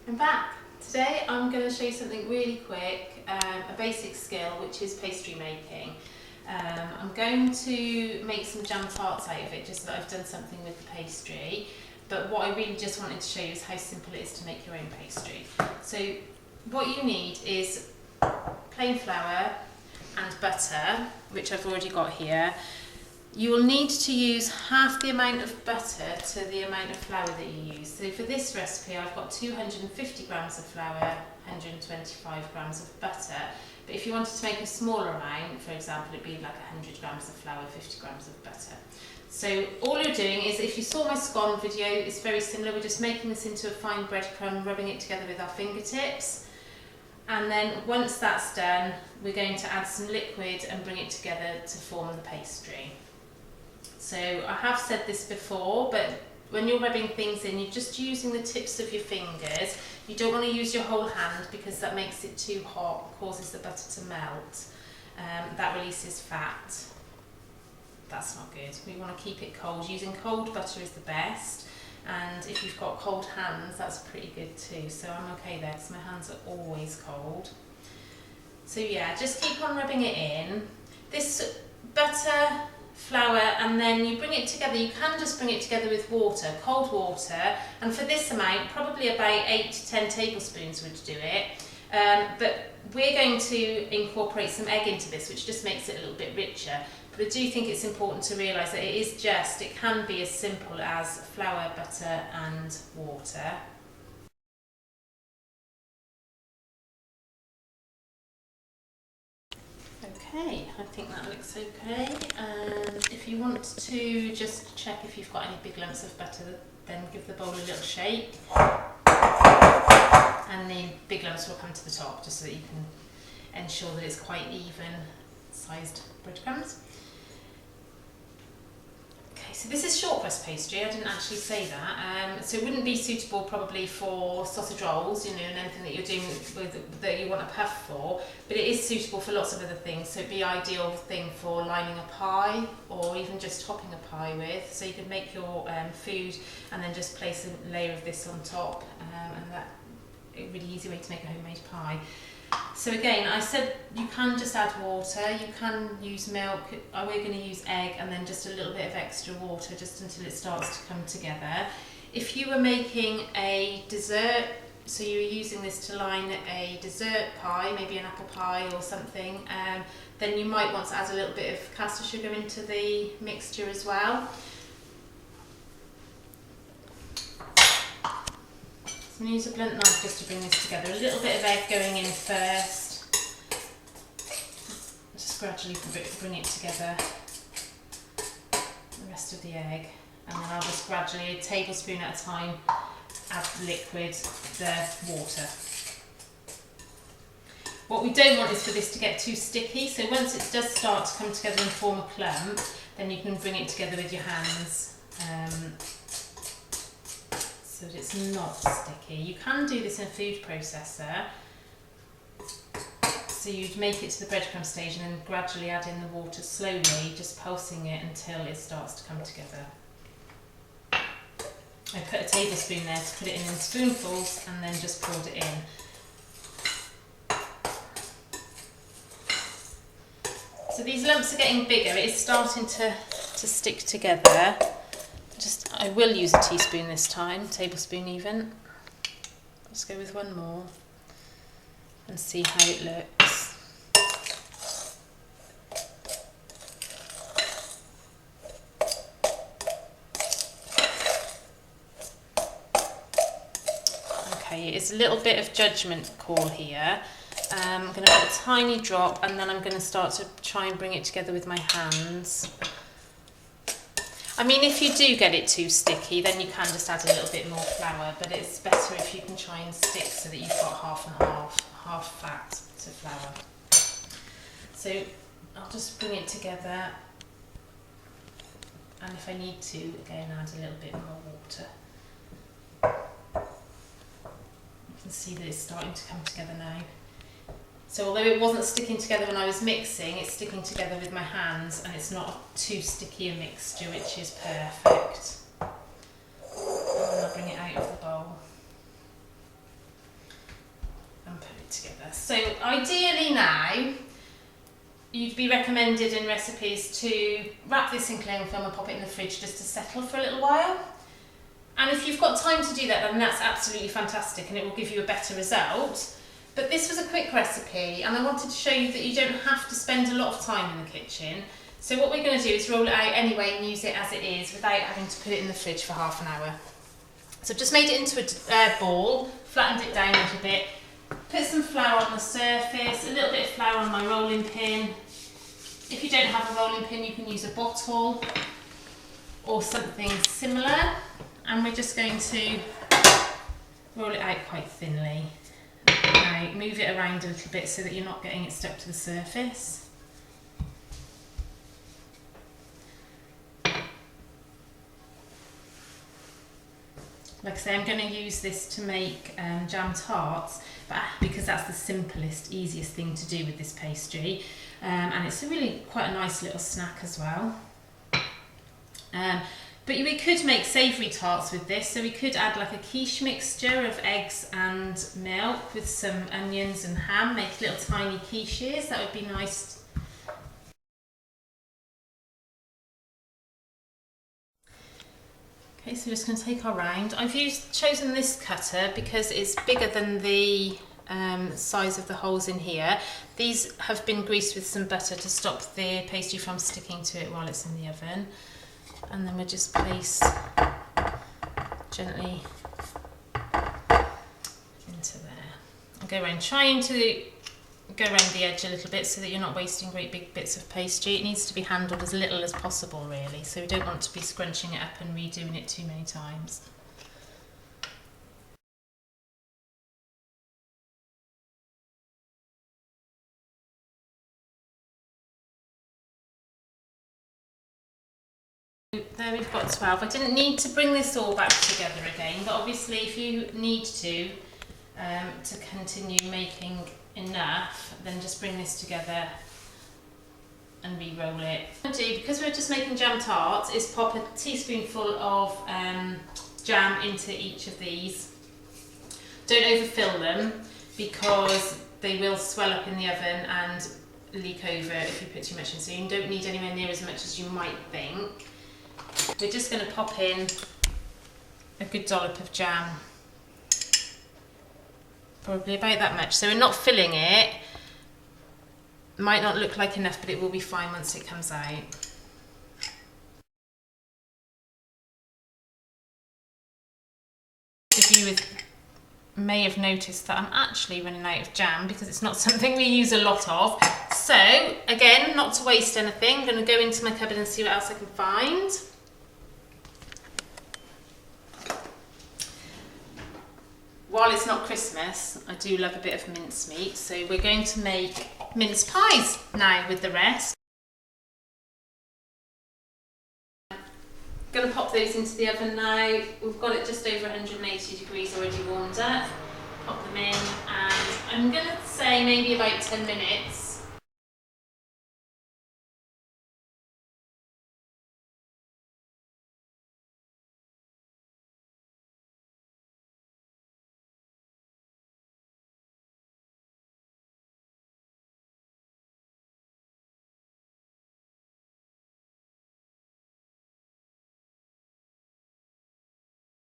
I'm back. Today I'm going to show you something really quick, a basic skill, which is pastry making. I'm going to make some jam tarts out of it, just so that I've done something with the pastry. But what I really just wanted to show you is how simple it is to make your own pastry. So what you need is plain flour and butter, which I've already got here. You will need to use half the amount of butter to the amount of flour that you use. So for this recipe I've got 250 grams of flour, 125 grams of butter. But if you wanted to make a smaller amount, for example, it'd be like 100 grams of flour, 50 grams of butter. So all you're doing is, if you saw my scone video, it's very similar. We're just making this into a fine breadcrumb, rubbing it together with our fingertips. And then once that's done, we're going to add some liquid and bring it together to form the pastry. So I have said this before, but when you're rubbing things in, you're just using the tips of your fingers. You don't want to use your whole hand because that makes it too hot, causes the butter to melt. That releases fat. That's not good. We want to keep it cold. Using cold butter is the best. And if you've got cold hands, that's pretty good too. So I'm okay there because my hands are always cold. So yeah, just keep on rubbing it in. This butter, flour, and then you bring it together. You can just bring it together with water, cold water, and for this amount probably about 8 to 10 tablespoons would do it. But we're going to incorporate some egg into this, which just makes it a little bit richer. But I do think it's important to realise that it can be as simple as flour, butter and water. Okay, I think that looks okay, and if you want to just check if you've got any big lumps of butter, then give the bowl a little shake and the big lumps will come to the top, just so that you can ensure that it's quite even sized breadcrumbs. Okay, so this is short crust pastry. I didn't actually say that. So it wouldn't be suitable probably for sausage rolls, and anything that you're doing that you want a puff for, but it is suitable for lots of other things. So it'd be ideal thing for lining a pie, or even just topping a pie with. So you could make your food and then just place a layer of this on top, and that's a really easy way to make a homemade pie. So again, I said you can just add water, you can use milk, we're going to use egg, and then just a little bit of extra water just until it starts to come together. If you were making a dessert, so you were using this to line a dessert pie, maybe an apple pie or something, then you might want to add a little bit of caster sugar into the mixture as well. I'm going to use a blunt knife just to bring this together. A little bit of egg going in first. Just gradually bring it together. The rest of the egg. And then I'll just gradually, a tablespoon at a time, add liquid, the water. What we don't want is for this to get too sticky. So once it does start to come together and form a clump, then you can bring it together with your hands. So that it's not sticky. You can do this in a food processor. So you'd make it to the breadcrumb stage and then gradually add in the water slowly, just pulsing it until it starts to come together. I put a tablespoon there to put it in spoonfuls and then just poured it in. So these lumps are getting bigger. It is starting to stick together. I will use a teaspoon this time, tablespoon even. Let's go with one more and see how it looks. Okay, it's a little bit of judgment call here. I'm going to put a tiny drop and then I'm going to start to try and bring it together with my hands. I mean, if you do get it too sticky, then you can just add a little bit more flour, but it's better if you can try and stick so that you've got half and half fat to flour. So I'll just bring it together, and if I need to, again, add a little bit more water. You can see that it's starting to come together now. So although it wasn't sticking together when I was mixing, it's sticking together with my hands, and it's not too sticky a mixture, which is perfect. And then I'll bring it out of the bowl. it together. So ideally now, you'd be recommended in recipes to wrap this in cling film and pop it in the fridge just to settle for a little while. And if you've got time to do that, then that's absolutely fantastic and it will give you a better result. But this was a quick recipe and I wanted to show you that you don't have to spend a lot of time in the kitchen. So what we're going to do is roll it out anyway and use it as it is without having to put it in the fridge for half an hour. So I've just made it into a ball, flattened it down a little bit, put some flour on the surface, a little bit of flour on my rolling pin. If you don't have a rolling pin, you can use a bottle or something similar. And we're just going to roll it out quite thinly. Now move it around a little bit so that you're not getting it stuck to the surface. Like I say, I'm going to use this to make jam tarts, but because that's the simplest, easiest thing to do with this pastry. And it's really quite a nice little snack as well. But we could make savoury tarts with this, so we could add like a quiche mixture of eggs and milk with some onions and ham, make little tiny quiches, that would be nice. Okay, so we're just going to take our round. I've chosen this cutter because it's bigger than the size of the holes in here. These have been greased with some butter to stop the pastry from sticking to it while it's in the oven. And then we'll just place gently into there. I'll go around trying to go around the edge a little bit so that you're not wasting great big bits of pastry. It needs to be handled as little as possible really, so we don't want to be scrunching it up and redoing it too many times. There we've got 12. I didn't need to bring this all back together again, but obviously if you need to continue making enough, then just bring this together and re-roll it. What I'm going to do, because we're just making jam tarts, is pop a teaspoonful of jam into each of these. Don't overfill them because they will swell up in the oven and leak over if you put too much in, so you don't need anywhere near as much as you might think. We're just going to pop in a good dollop of jam, probably about that much. So we're not filling it. Might not look like enough, but it will be fine once it comes out. If you may have noticed that I'm actually running out of jam because it's not something we use a lot of. So again, not to waste anything, I'm going to go into my cupboard and see what else I can find. While it's not Christmas, I do love a bit of mincemeat, so we're going to make mince pies now with the rest. I'm going to pop those into the oven now. We've got it just over 180 degrees already warmed up. Pop them in, and I'm going to say maybe about 10 minutes.